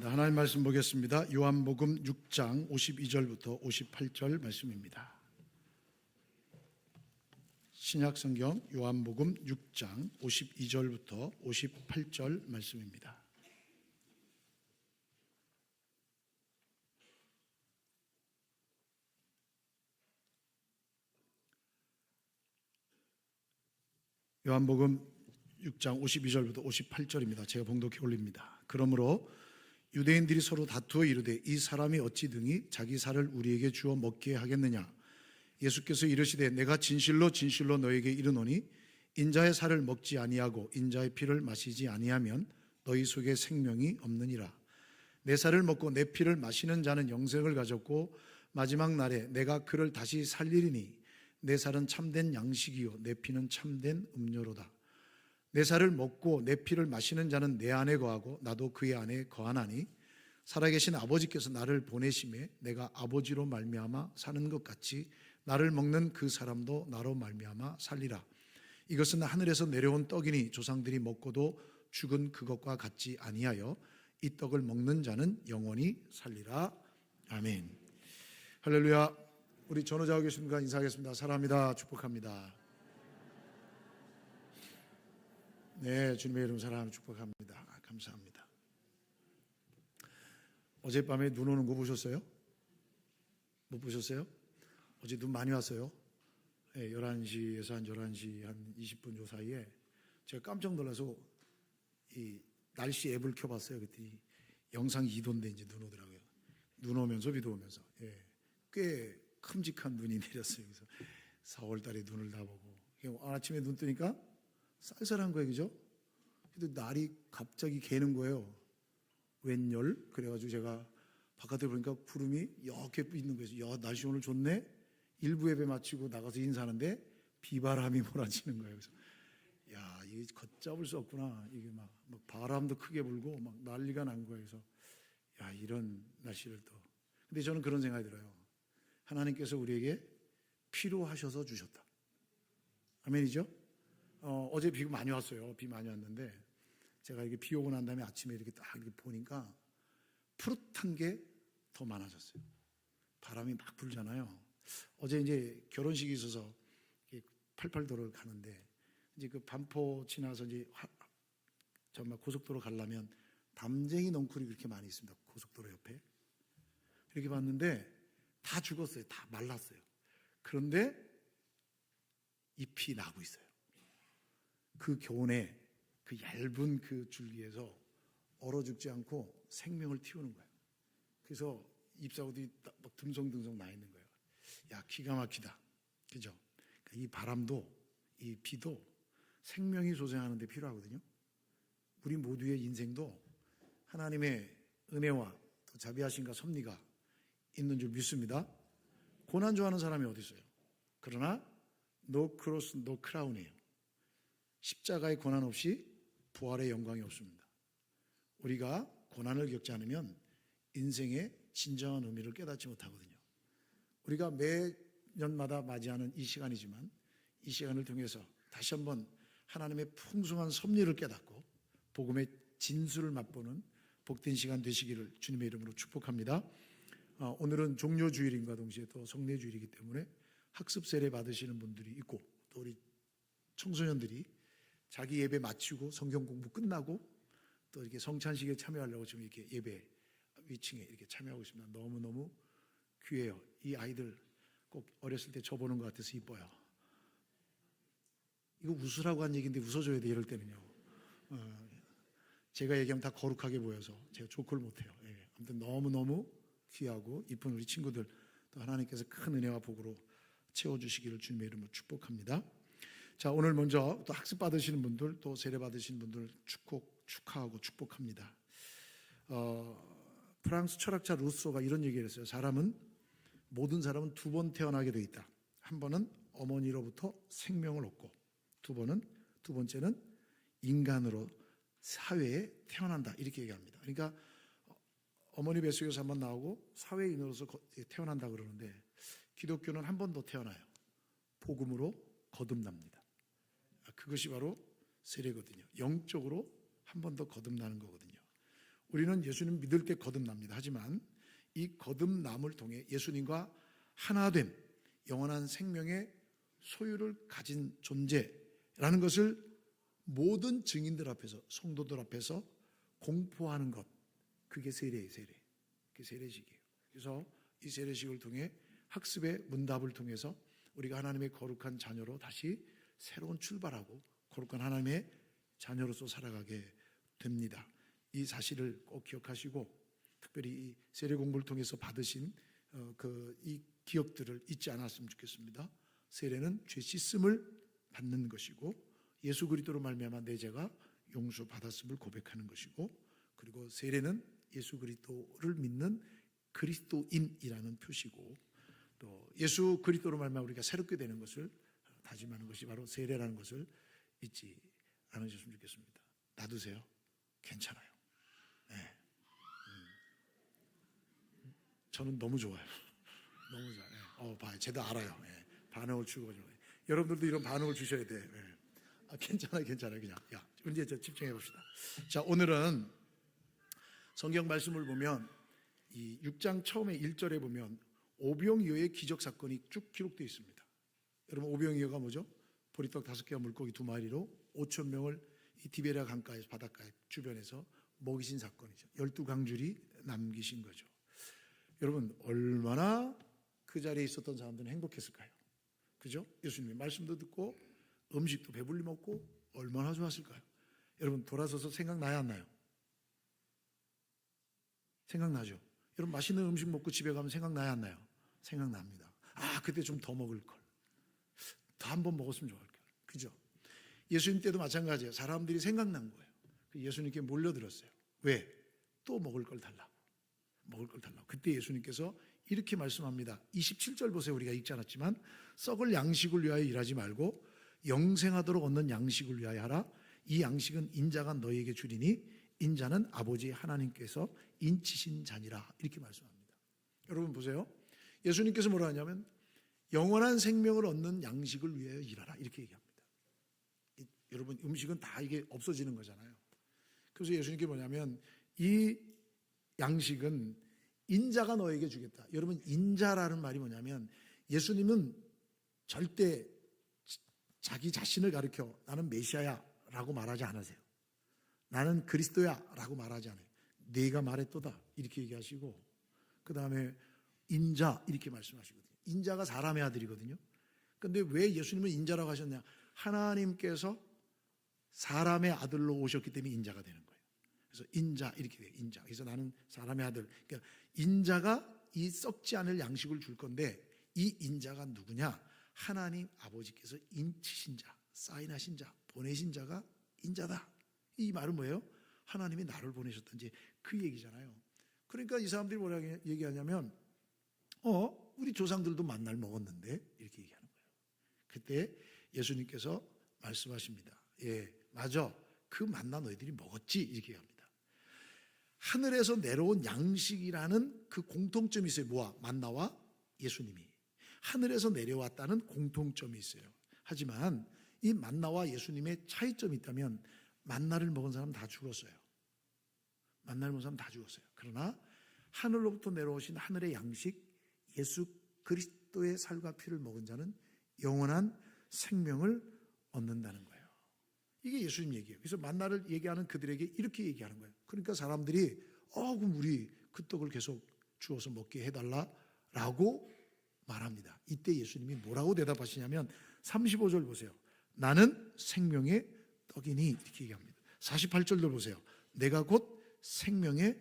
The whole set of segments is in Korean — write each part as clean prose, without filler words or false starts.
감사합니다. 하나님 말씀 보겠습니다. 요한복음 6장 52절부터 58절 말씀입니다. 신약성경 요한복음 6장 52절부터 58절 말씀입니다. 요한복음 6장 52절부터 58절입니다. 제가 봉독해 올립니다. 그러므로 유대인들이 서로 다투어 이르되 이 사람이 어찌 등이 자기 살을 우리에게 주어 먹게 하겠느냐. 예수께서 이르시되 내가 진실로 진실로 너에게 이르노니 인자의 살을 먹지 아니하고 인자의 피를 마시지 아니하면 너희 속에 생명이 없느니라. 내 살을 먹고 내 피를 마시는 자는 영생을 가졌고 마지막 날에 내가 그를 다시 살리리니 내 살은 참된 양식이요 내 피는 참된 음료로다. 내 살을 먹고 내 피를 마시는 자는 내 안에 거하고 나도 그의 안에 거하나니 살아계신 아버지께서 나를 보내심에 내가 아버지로 말미암아 사는 것 같이 나를 먹는 그 사람도 나로 말미암아 살리라. 이것은 하늘에서 내려온 떡이니 조상들이 먹고도 죽은 그것과 같지 아니하여 이 떡을 먹는 자는 영원히 살리라. 아멘. 할렐루야. 우리 전호자와 계십니까? 인사하겠습니다. 사랑합니다. 축복합니다. 네, 주님의 이름 사랑하며 축복합니다. 감사합니다. 어젯밤에 눈 오는 거 보셨어요? 못 보셨어요? 어제 눈 많이 왔어요. 네, 11시에서 한 11시 한 20분 요 사이에 제가 깜짝 놀라서 이 날씨 앱을 켜봤어요. 그랬더니 영상 2도인데 이제 눈 오더라고요. 눈 오면서 비도 오면서. 예, 꽤 큼직한 눈이 내렸어요. 그래서 4월 달에 눈을 다 보고 아침에 눈 뜨니까 쌀쌀한 거예요. 그죠? 근데 날이 갑자기 개는 거예요. 웬열? 그래가지고 제가 바깥에 보니까 구름이 이렇게 있는 거예요. 야, 날씨 오늘 좋네? 일부 예배 마치고 나가서 인사하는데 비바람이 몰아치는 거예요. 그래서 야, 이게 걷잡을 수 없구나. 이게 막 바람도 크게 불고 막 난리가 난 거예요. 그래서 야, 이런 날씨를 또. 근데 저는 그런 생각이 들어요. 하나님께서 우리에게 필요하셔서 주셨다. 아멘이죠? 어제 비가 많이 왔어요. 비 많이 왔는데 제가 이렇게 비 오고 난 다음에 아침에 이렇게 딱 이렇게 보니까 푸릇한 게 더 많아졌어요. 바람이 막 불잖아요. 어제 이제 결혼식이 있어서 88도로를 가는데 이제 그 반포 지나서 이제 정말 고속도로 가려면 담쟁이 넝쿨이 그렇게 많이 있습니다. 고속도로 옆에. 이렇게 봤는데 다 죽었어요. 다 말랐어요. 그런데 잎이 나고 있어요. 그 교훈에 그 얇은 그 줄기에서 얼어 죽지 않고 생명을 틔우는 거예요. 그래서 잎사귀들이 막 듬성듬성 나 있는 거예요. 야, 기가 막히다. 그죠? 이 바람도 이 비도 생명이 소생하는 데 필요하거든요. 우리 모두의 인생도 하나님의 은혜와 또 자비하심과 섭리가 있는 줄 믿습니다. 고난 좋아하는 사람이 어디 있어요? 그러나 no cross, no crown이에요. 십자가의 고난 없이 부활의 영광이 없습니다. 우리가 고난을 겪지 않으면 인생의 진정한 의미를 깨닫지 못하거든요. 우리가 매년마다 맞이하는 이 시간이지만 이 시간을 통해서 다시 한번 하나님의 풍성한 섭리를 깨닫고 복음의 진수를 맛보는 복된 시간 되시기를 주님의 이름으로 축복합니다. 오늘은 종료주일인과 동시에 또 성례주일이기 때문에 학습 세례 받으시는 분들이 있고 또 우리 청소년들이 자기 예배 마치고 성경 공부 끝나고 또 이렇게 성찬식에 참여하려고 지금 이렇게 예배 위층에 이렇게 참여하고 있습니다. 너무너무 귀해요. 이 아이들 꼭 어렸을 때 저 보는 것 같아서 이뻐요. 이거 웃으라고 한 얘기인데 웃어줘야 돼, 이럴 때는요. 제가 얘기하면 다 거룩하게 보여서 제가 조크를 못해요. 예. 아무튼 너무너무 귀하고 이쁜 우리 친구들 또 하나님께서 큰 은혜와 복으로 채워주시기를 주님의 이름으로 축복합니다. 자, 오늘 먼저 또 학습 받으시는 분들 또 세례 받으시는 분들 축하하고 축복합니다. 프랑스 철학자 루소가 이런 얘기를 했어요. 모든 사람은 두 번 태어나게 돼 있다. 한 번은 어머니로부터 생명을 얻고 두 번째는 인간으로 사회에 태어난다. 이렇게 얘기합니다. 그러니까 어머니 뱃속에서 한 번 나오고 사회인으로서 태어난다 그러는데 기독교는 한 번 더 태어나요. 복음으로 거듭납니다. 그것이 바로 세례거든요. 영적으로 한 번 더 거듭나는 거거든요. 우리는 예수님 믿을 때 거듭납니다. 하지만 이 거듭남을 통해 예수님과 하나됨, 영원한 생명의 소유를 가진 존재라는 것을 모든 증인들 앞에서, 성도들 앞에서 공포하는 것, 그게 세례예요. 그게 세례식이에요. 그래서 이 세례식을 통해 학습의 문답을 통해서 우리가 하나님의 거룩한 자녀로 다시 새로운 출발하고 거룩한 하나님의 자녀로서 살아가게 됩니다. 이 사실을 꼭 기억하시고 특별히 이 세례 공부를 통해서 받으신 이 기억들을 잊지 않았으면 좋겠습니다. 세례는 죄 씻음을 받는 것이고 예수 그리스도로 말미암아 내 죄가 용서받았음을 고백하는 것이고, 그리고 세례는 예수 그리스도를 믿는 그리스도인이라는 표시고, 또 예수 그리스도로 말미암아 우리가 새롭게 되는 것을 다짐하는 것이 바로 세례라는 것을 잊지 않으셨으면 좋겠습니다. 놔두세요. 괜찮아요. 네. 저는 너무 좋아요. 너무 좋아요. 봐요. 쟤도 알아요. 네. 반응을 주고. 여러분들도 이런 반응을 주셔야 돼. 네. 괜찮아요. 그냥. 이제 집중해 봅시다. 자, 오늘은 성경 말씀을 보면 이 6장 처음에 1절에 보면 오병이어의 기적 사건이 쭉 기록되어 있습니다. 여러분, 오병이어가 뭐죠? 보리떡 5개와 물고기 2마리로 5천 명을 이 디베랴 강가에서, 바닷가 주변에서 먹이신 사건이죠. 12강줄이 남기신 거죠. 여러분, 얼마나 그 자리에 있었던 사람들은 행복했을까요? 그죠? 예수님의 말씀도 듣고 음식도 배불리 먹고 얼마나 좋았을까요? 여러분, 돌아서서 생각나야 안 나요? 생각나죠? 여러분, 맛있는 음식 먹고 집에 가면 생각나야 안 나요? 생각납니다. 그때 좀 더 먹을 걸. 더 한 번 먹었으면 좋을 걸. 그죠? 예수님 때도 마찬가지예요. 사람들이 생각난 거예요. 예수님께 몰려들었어요. 왜? 또 먹을 걸 달라고. 먹을 걸 달라고. 그때 예수님께서 이렇게 말씀합니다. 27절 보세요. 우리가 읽지 않았지만 썩을 양식을 위하여 일하지 말고 영생하도록 얻는 양식을 위하여 하라. 이 양식은 인자가 너희에게 주리니 인자는 아버지 하나님께서 인치신 자니라. 이렇게 말씀합니다. 여러분 보세요. 예수님께서 뭐라 하냐면 영원한 생명을 얻는 양식을 위하여 일하라. 이렇게 얘기합니다. 여러분, 음식은 다 이게 없어지는 거잖아요. 그래서 예수님께 뭐냐면 이 양식은 인자가 너에게 주겠다. 여러분, 인자라는 말이 뭐냐면 예수님은 절대 자기 자신을 가리켜 나는 메시아야 라고 말하지 않으세요. 나는 그리스도야 라고 말하지 않아요. 네가 말했도다 이렇게 얘기하시고, 그 다음에 인자 이렇게 말씀하시거든요. 인자가 사람의 아들이거든요. 그런데 왜 예수님은 인자라고 하셨냐? 하나님께서 사람의 아들로 오셨기 때문에 인자가 되는 거예요. 그래서 인자 이렇게 돼요. 인자. 그래서 나는 사람의 아들. 그러니까 인자가 이 썩지 않을 양식을 줄 건데 이 인자가 누구냐? 하나님 아버지께서 인치신 자, 사인하신 자, 보내신 자가 인자다. 이 말은 뭐예요? 하나님이 나를 보내셨던지 그 얘기잖아요. 그러니까 이 사람들이 뭐라고 얘기하냐면 우리 조상들도 만나를 먹었는데 이렇게 얘기하는 거예요. 그때 예수님께서 말씀하십니다. 예, 맞아. 그 만나 너희들이 먹었지 이렇게 합니다. 하늘에서 내려온 양식이라는 그 공통점이 있어요. 뭐와? 만나와 예수님이 하늘에서 내려왔다는 공통점이 있어요. 하지만 이 만나와 예수님의 차이점이 있다면 만나를 먹은 사람 다 죽었어요. 만나를 먹은 사람 다 죽었어요. 그러나 하늘로부터 내려오신 하늘의 양식 예수 그리스도의 살과 피를 먹은 자는 영원한 생명을 얻는다는 거예요. 이게 예수님 얘기예요. 그래서 만나를 얘기하는 그들에게 이렇게 얘기하는 거예요. 그러니까 사람들이 그럼 우리 그 떡을 계속 주어서 먹게 해달라라고 말합니다. 이때 예수님이 뭐라고 대답하시냐면 35절 보세요. 나는 생명의 떡이니 이렇게 얘기합니다. 48절도 보세요. 내가 곧 생명의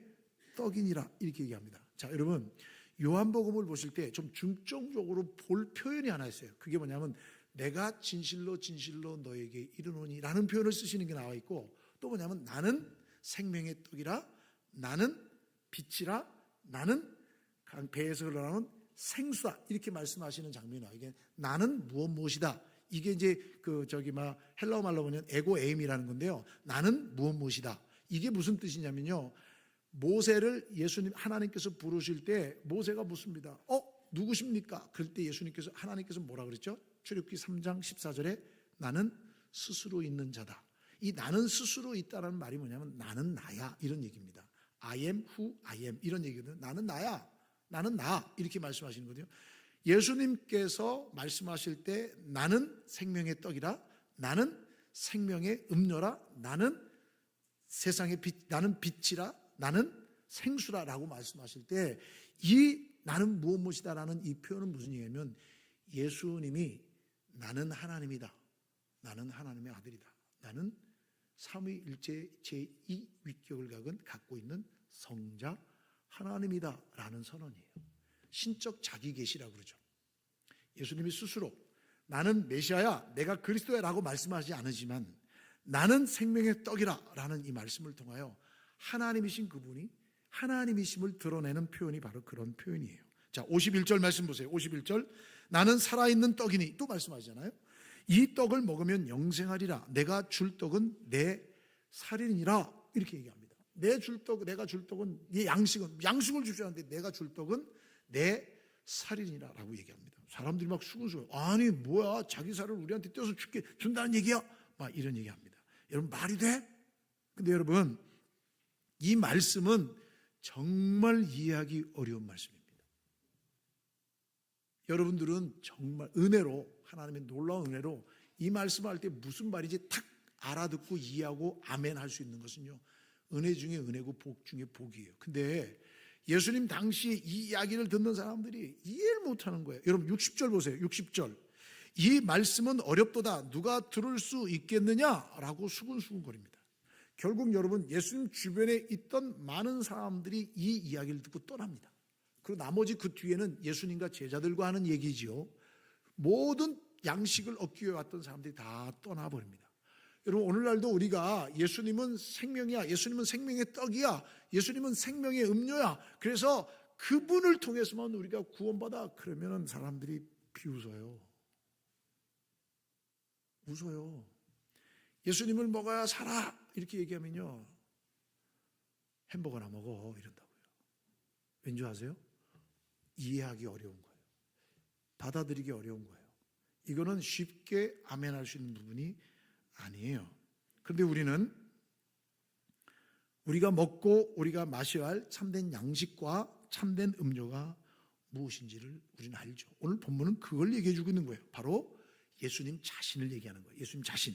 떡이니라 이렇게 얘기합니다. 자, 여러분 요한복음을 보실 때 좀 중점적으로 볼 표현이 하나 있어요. 그게 뭐냐면 내가 진실로 진실로 너에게 이르노니 라는 표현을 쓰시는 게 나와 있고, 또 뭐냐면 나는 생명의 떡이라, 나는 빛이라, 나는 배에서 흘러나오는 생수다 이렇게 말씀하시는 장면이 나와요. 이게 나는 무엇이다. 이게 이제 헬라어 말로 보면 에고 에임이라는 건데요. 나는 무엇이다. 이게 무슨 뜻이냐면요. 모세를 예수님 하나님께서 부르실 때 모세가 묻습니다. 누구십니까? 그럴 때 하나님께서 뭐라 그랬죠? 출애굽기 3장 14절에 나는 스스로 있는 자다. 이 나는 스스로 있다라는 말이 뭐냐면 나는 나야 이런 얘기입니다. I am who I am 이런 얘기거든요. 나는 나야. 나는 나 이렇게 말씀하시는 거거든요. 예수님께서 말씀하실 때 나는 생명의 떡이라, 나는 생명의 음료라, 나는 세상의 빛, 나는 빛이라, 나는 생수라라고 말씀하실 때 이 나는 무엇이다라는 이 표현은 무슨 얘기냐면 예수님이 나는 하나님이다. 나는 하나님의 아들이다. 나는 삼위일체 제2위격을 갖고 있는 성자 하나님이다 라는 선언이에요. 신적 자기계시라고 그러죠. 예수님이 스스로 나는 메시아야, 내가 그리스도야 라고 말씀하지 않으지만 나는 생명의 떡이라 라는 이 말씀을 통하여 하나님이신 그분이 하나님이심을 드러내는 표현이 바로 그런 표현이에요. 자, 51절 말씀 보세요. 51절 나는 살아있는 떡이니 또 말씀하잖아요. 이 떡을 먹으면 영생하리라. 내가 줄 떡은 내 살이니라 이렇게 얘기합니다. 내가 줄 떡은 이 양식을 주시는데 내가 줄 떡은 내 살이니라 라고 얘기합니다. 사람들이 막 수근수근 아니 뭐야 자기 살을 우리한테 떼어서 준다는 얘기야? 막 이런 얘기합니다. 여러분 말이 돼? 근데 여러분 이 말씀은 정말 이해하기 어려운 말씀입니다. 여러분들은 정말 은혜로 하나님의 놀라운 은혜로 이 말씀을 할 때 무슨 말인지 탁 알아듣고 이해하고 아멘 할 수 있는 것은요 은혜 중에 은혜고 복 중에 복이에요. 근데 예수님 당시에 이 이야기를 듣는 사람들이 이해를 못하는 거예요. 여러분 60절 보세요. 60절 이 말씀은 어렵도다 누가 들을 수 있겠느냐라고 수근수근거립니다. 결국 여러분 예수님 주변에 있던 많은 사람들이 이 이야기를 듣고 떠납니다. 그리고 나머지 그 뒤에는 예수님과 제자들과 하는 얘기지요. 모든 양식을 얻기 위해 왔던 사람들이 다 떠나버립니다. 여러분 오늘날도 우리가 예수님은 생명이야, 예수님은 생명의 떡이야, 예수님은 생명의 음료야, 그래서 그분을 통해서만 우리가 구원받아 그러면 사람들이 비웃어요. 웃어요. 예수님을 먹어야 살아 이렇게 얘기하면요 햄버거나 먹어 이런다고요. 왠지 아세요? 이해하기 어려운 거예요. 받아들이기 어려운 거예요. 이거는 쉽게 아멘할 수 있는 부분이 아니에요. 그런데 우리가 먹고 우리가 마셔야 할 참된 양식과 참된 음료가 무엇인지를 우리는 알죠. 오늘 본문은 그걸 얘기해 주고 있는 거예요. 바로 예수님 자신을 얘기하는 거예요. 예수님 자신,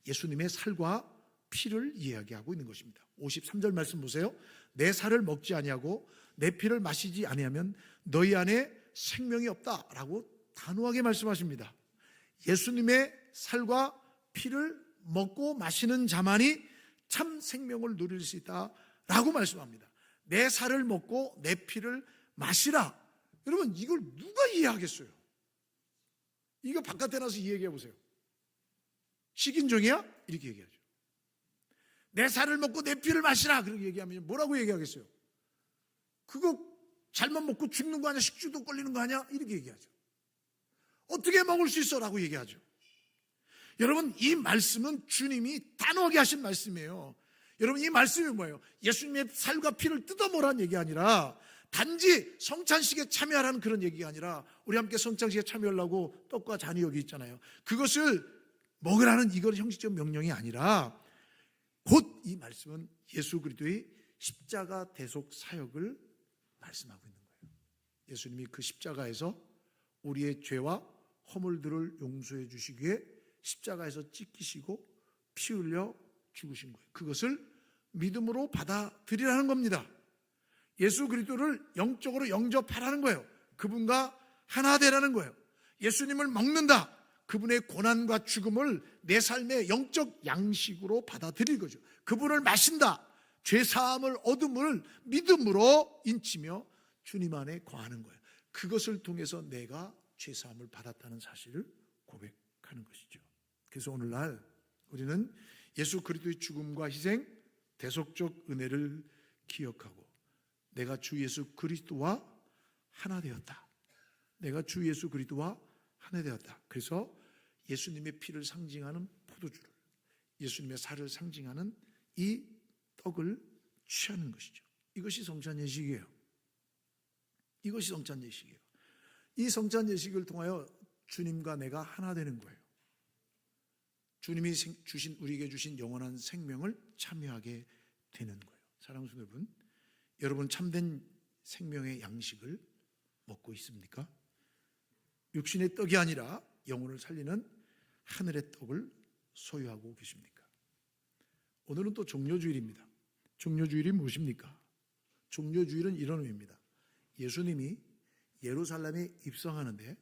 예수님의 살과 피를 이야기하고 있는 것입니다. 53절 말씀 보세요. 내 살을 먹지 아니하고 내 피를 마시지 아니하면 너희 안에 생명이 없다라고 단호하게 말씀하십니다. 예수님의 살과 피를 먹고 마시는 자만이 참 생명을 누릴 수 있다라고 말씀합니다. 내 살을 먹고 내 피를 마시라. 여러분 이걸 누가 이해하겠어요? 이거 바깥에 나서 이야기해 보세요. 식인종이야? 이렇게 얘기하죠. 내 살을 먹고 내 피를 마시라 그렇게 얘기하면 뭐라고 얘기하겠어요? 그거 잘못 먹고 죽는 거 아니야? 식중독 걸리는 거 아니야? 이렇게 얘기하죠. 어떻게 먹을 수 있어? 라고 얘기하죠. 여러분 이 말씀은 주님이 단호하게 하신 말씀이에요. 여러분 이 말씀이 뭐예요? 예수님의 살과 피를 뜯어먹으라는 얘기 아니라 단지 성찬식에 참여하라는 그런 얘기가 아니라 우리 함께 성찬식에 참여하려고 떡과 잔이 여기 있잖아요. 그것을 먹으라는 이건 형식적 명령이 아니라 곧 이 말씀은 예수 그리스도의 십자가 대속 사역을 말씀하고 있는 거예요. 예수님이 그 십자가에서 우리의 죄와 허물들을 용서해 주시기 위해 십자가에서 찢기시고 피 흘려 죽으신 거예요. 그것을 믿음으로 받아들이라는 겁니다. 예수 그리스도를 영적으로 영접하라는 거예요. 그분과 하나 되라는 거예요. 예수님을 먹는다. 그분의 고난과 죽음을 내 삶의 영적 양식으로 받아들일 거죠. 그분을 마신다. 죄사함을 얻음을 믿음으로 인치며 주님 안에 거하는 거예요. 그것을 통해서 내가 죄사함을 받았다는 사실을 고백하는 것이죠. 그래서 오늘날 우리는 예수 그리스도의 죽음과 희생, 대속적 은혜를 기억하고 내가 주 예수 그리스도와 하나 되었다. 내가 주 예수 그리스도와 하나 되었다. 그래서 예수님의 피를 상징하는 포도주를, 예수님의 살을 상징하는 이 떡을 취하는 것이죠. 이것이 성찬 예식이에요. 이것이 성찬 예식이에요. 이 성찬 예식을 통하여 주님과 내가 하나 되는 거예요. 주님이 우리에게 주신 영원한 생명을 참여하게 되는 거예요. 사랑하는 여러분, 여러분 참된 생명의 양식을 먹고 있습니까? 육신의 떡이 아니라 영혼을 살리는 하늘의 떡을 소유하고 계십니까? 오늘은 또 종려주일입니다. 종려주일이 무엇입니까? 종려주일은 이런 의미입니다. 예수님이 예루살렘에 입성하는데,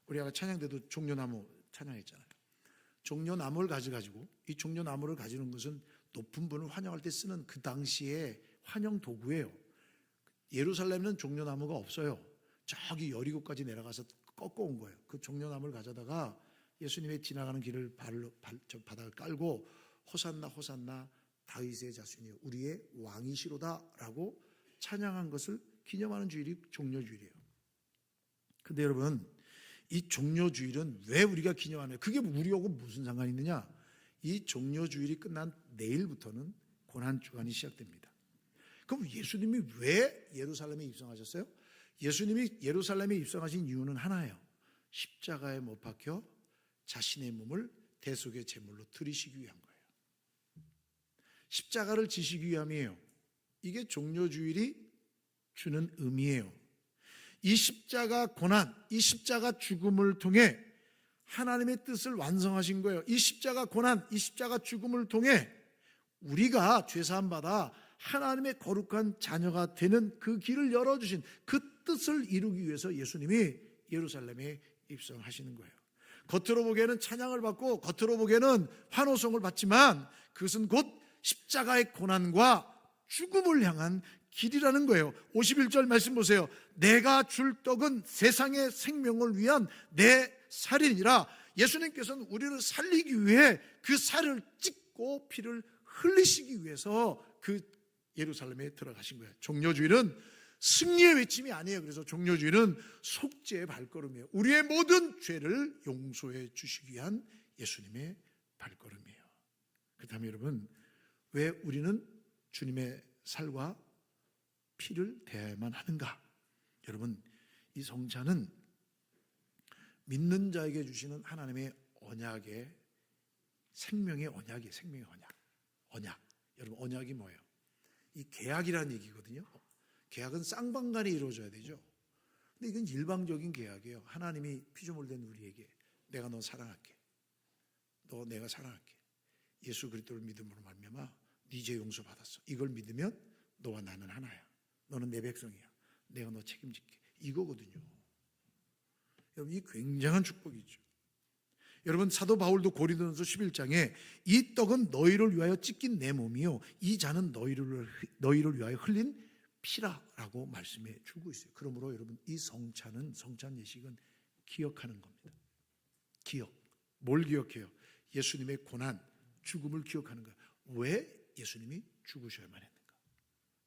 우리가 찬양 때도 종려나무 찬양했잖아요. 종려나무를 가져가지고, 이 종려나무를 가지는 것은 높은 분을 환영할 때 쓰는 그 당시의 환영 도구예요. 예루살렘에는 종려나무가 없어요. 저기 여리고까지 내려가서 꺾어온 거예요. 그 종려나무를 가져다가 예수님의 지나가는 길을 바닥을 깔고 호산나 호산나 다윗의 자손이여 우리의 왕이시로다라고 찬양한 것을 기념하는 주일이 종려주일이에요. 근데 여러분, 이 종려주일은 왜 우리가 기념하냐? 그게 우리하고 무슨 상관이 있느냐? 이 종려주일이 끝난 내일부터는 고난주간이 시작됩니다. 그럼 예수님이 왜 예루살렘에 입성하셨어요? 예수님이 예루살렘에 입성하신 이유는 하나예요. 십자가에 못 박혀 자신의 몸을 대속의 제물로 드리시기 위한 거예요. 십자가를 지시기 위함이에요. 이게 종려주일이 주는 의미예요. 이 십자가 고난, 이 십자가 죽음을 통해 하나님의 뜻을 완성하신 거예요. 이 십자가 고난, 이 십자가 죽음을 통해 우리가 죄사함 받아 하나님의 거룩한 자녀가 되는 그 길을 열어주신 그 뜻을 이루기 위해서 예수님이 예루살렘에 입성하시는 거예요. 겉으로 보기에는 찬양을 받고 겉으로 보기에는 환호성을 받지만 그것은 곧 십자가의 고난과 죽음을 향한 길이라는 거예요. 51절 말씀 보세요. 내가 줄 떡은 세상의 생명을 위한 내 살이니라. 예수님께서는 우리를 살리기 위해 그 살을 찢고 피를 흘리시기 위해서 그 예루살렘에 들어가신 거예요. 종려주일은 승리의 외침이 아니에요. 그래서 종려주일은 속죄의 발걸음이에요. 우리의 모든 죄를 용서해 주시기 위한 예수님의 발걸음이에요. 그렇다면 여러분, 왜 우리는 주님의 살과 피를 대해야만 하는가? 여러분, 이 성찬은 믿는 자에게 주시는 하나님의 언약의 생명의 언약이에요. 생명의 언약. 언약. 여러분, 언약이 뭐예요? 이 계약이라는 얘기거든요. 계약은 쌍방간에 이루어져야 되죠. 근데 이건 일방적인 계약이에요. 하나님이 피조물 된 우리에게 내가 너 사랑할게. 너 내가 사랑할게. 예수 그리스도를 믿음으로 말미암아 네 죄 용서 받았어. 이걸 믿으면 너와 나는 하나야. 너는 내 백성이야. 내가 너 책임질게. 이거거든요. 여러분, 이 굉장한 축복이죠. 여러분, 사도 바울도 고린도전서 11장에 이 떡은 너희를 위하여 찢긴 내 몸이요 이 잔은 너희를 위하여 흘린 피라라고 말씀해 주고 있어요. 그러므로 여러분, 이 성찬 예식은 기억하는 겁니다. 기억. 뭘 기억해요? 예수님의 고난, 죽음을 기억하는 거예요. 왜 예수님이 죽으셔야만 했는가?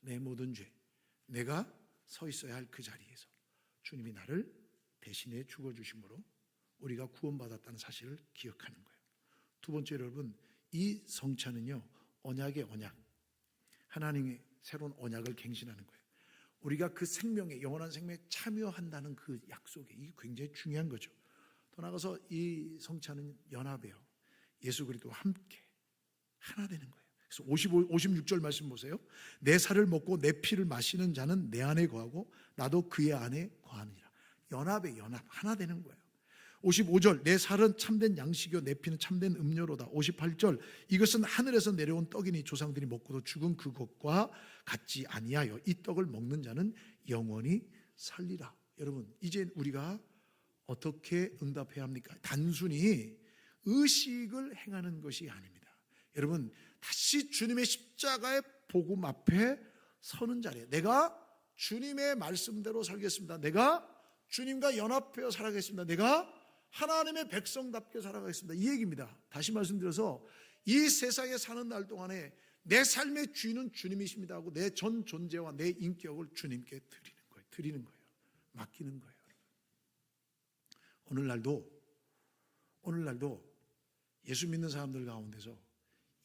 내 모든 죄, 내가 서 있어야 할 그 자리에서 주님이 나를 대신해 죽어주심으로 우리가 구원받았다는 사실을 기억하는 거예요. 두 번째, 여러분, 이 성찬은요 언약의 언약, 하나님의 새로운 언약을 갱신하는 거예요. 우리가 그 생명에, 영원한 생명에 참여한다는 그 약속에, 이게 굉장히 중요한 거죠. 더 나아가서 이 성찬은 연합이에요. 예수 그리스도와 함께 하나 되는 거예요. 그래서 56절 말씀 보세요. 내 살을 먹고 내 피를 마시는 자는 내 안에 거하고 나도 그의 안에 거하느니라. 연합의 연합, 하나 되는 거예요. 55절 내 살은 참된 양식이요 내 피는 참된 음료로다. 58절 이것은 하늘에서 내려온 떡이니 조상들이 먹고도 죽은 그것과 같지 아니하여 이 떡을 먹는 자는 영원히 살리라. 여러분, 이제 우리가 어떻게 응답해야 합니까? 단순히 의식을 행하는 것이 아닙니다. 여러분, 다시 주님의 십자가의 복음 앞에 서는 자리에 내가 주님의 말씀대로 살겠습니다. 내가 주님과 연합하여 살아가겠습니다. 내가 하나님의 백성답게 살아가겠습니다. 이 얘기입니다. 다시 말씀드려서 이 세상에 사는 날 동안에 내 삶의 주인은 주님이십니다 하고 내 전 존재와 내 인격을 주님께 드리는 거예요. 맡기는 거예요. 오늘날도 예수 믿는 사람들 가운데서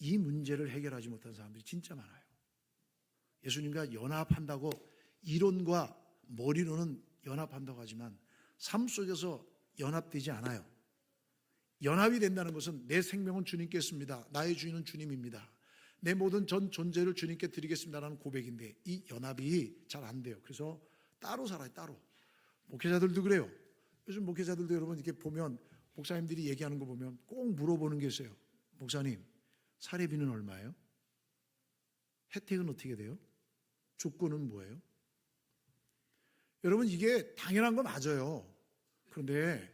이 문제를 해결하지 못한 사람들이 진짜 많아요. 예수님과 연합한다고 이론과 머리로는 연합한다고 하지만 삶 속에서 연합되지 않아요. 연합이 된다는 것은 내 생명은 주님께 있습니다. 나의 주인은 주님입니다. 내 모든 전 존재를 주님께 드리겠습니다라는 고백인데 이 연합이 잘 안 돼요. 그래서 따로 살아요. 따로. 목회자들도 그래요. 요즘 목회자들도 여러분 이렇게 보면 목사님들이 얘기하는 거 보면 꼭 물어보는 게 있어요. 목사님, 사례비는 얼마예요? 혜택은 어떻게 돼요? 조건은 뭐예요? 여러분 이게 당연한 거 맞아요. 그런데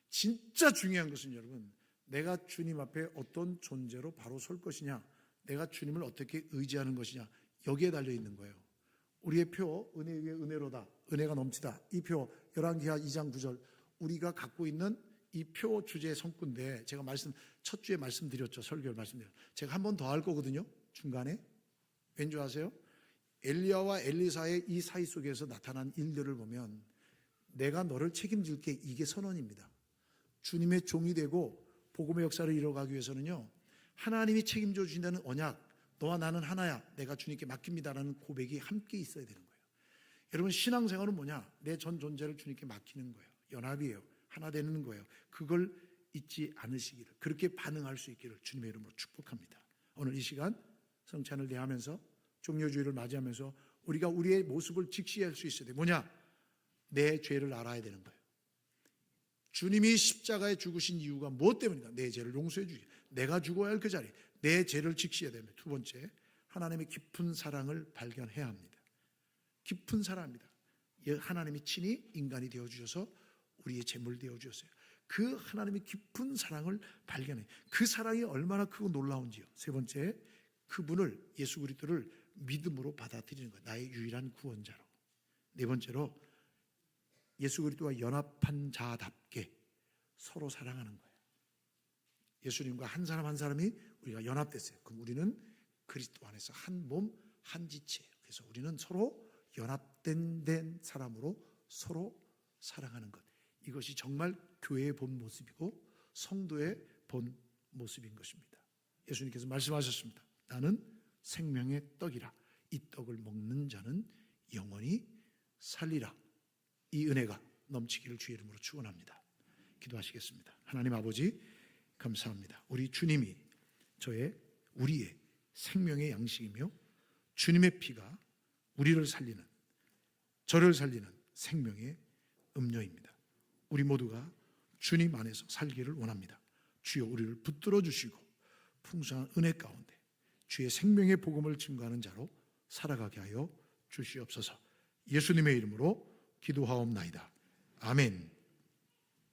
진짜 중요한 것은 여러분, 내가 주님 앞에 어떤 존재로 바로 설 것이냐, 내가 주님을 어떻게 의지하는 것이냐, 여기에 달려 있는 거예요. 우리의 표, 은혜 위에 은혜로다, 은혜가 넘치다. 이 표, 열왕기하 2장 9절, 우리가 갖고 있는 이 표 주제의 성구인데, 제가 첫 주에 말씀드렸죠. 설교를 말씀드렸죠. 제가 한 번 더 할 거거든요. 중간에. 왠지 아세요? 엘리야와 엘리사의 이 사이 속에서 나타난 일들을 보면 내가 너를 책임질게, 이게 선언입니다. 주님의 종이 되고 복음의 역사를 이뤄가기 위해서는요, 하나님이 책임져 주신다는 언약, 너와 나는 하나야, 내가 주님께 맡깁니다라는 고백이 함께 있어야 되는 거예요. 여러분 신앙생활은 뭐냐? 내 전 존재를 주님께 맡기는 거예요. 연합이에요. 하나 되는 거예요. 그걸 잊지 않으시기를, 그렇게 반응할 수 있기를 주님의 이름으로 축복합니다. 오늘 이 시간 성찬을 대하면서 종료주의를 맞이하면서 우리가 우리의 모습을 직시할 수 있어야 돼. 뭐냐? 내 죄를 알아야 되는 거예요. 주님이 십자가에 죽으신 이유가 무엇 때문인가? 내 죄를 용서해 주기. 내가 죽어야 할 그 자리, 내 죄를 직시해야 됩니다. 두 번째, 하나님의 깊은 사랑을 발견해야 합니다. 깊은 사랑입니다. 하나님이 친히 인간이 되어주셔서 우리의 제물 되어주셨어요. 그 하나님의 깊은 사랑을 발견해. 그 사랑이 얼마나 크고 놀라운지요. 세 번째, 그분을, 예수 그리스도를 믿음으로 받아들이는 거예요. 나의 유일한 구원자로. 네 번째로, 예수 그리스도와 연합한 자답게 서로 사랑하는 거예요. 예수님과 한 사람 한 사람이 우리가 연합됐어요. 그럼 우리는 그리스도 안에서 한 몸, 한 지체예요. 그래서 우리는 서로 연합된 사람으로 서로 사랑하는 것. 이것이 정말 교회의 본 모습이고 성도의 본 모습인 것입니다. 예수님께서 말씀하셨습니다. 나는 생명의 떡이라. 이 떡을 먹는 자는 영원히 살리라. 이 은혜가 넘치기를 주의 이름으로 축원합니다. 기도하시겠습니다. 하나님 아버지, 감사합니다. 우리 주님이 우리의 생명의 양식이며 주님의 피가 우리를 살리는, 저를 살리는 생명의 음료입니다. 우리 모두가 주님 안에서 살기를 원합니다. 주여 우리를 붙들어 주시고 풍성한 은혜 가운데 주의 생명의 복음을 증거하는 자로 살아가게 하여 주시옵소서. 예수님의 이름으로 기도하옵나이다. 아멘.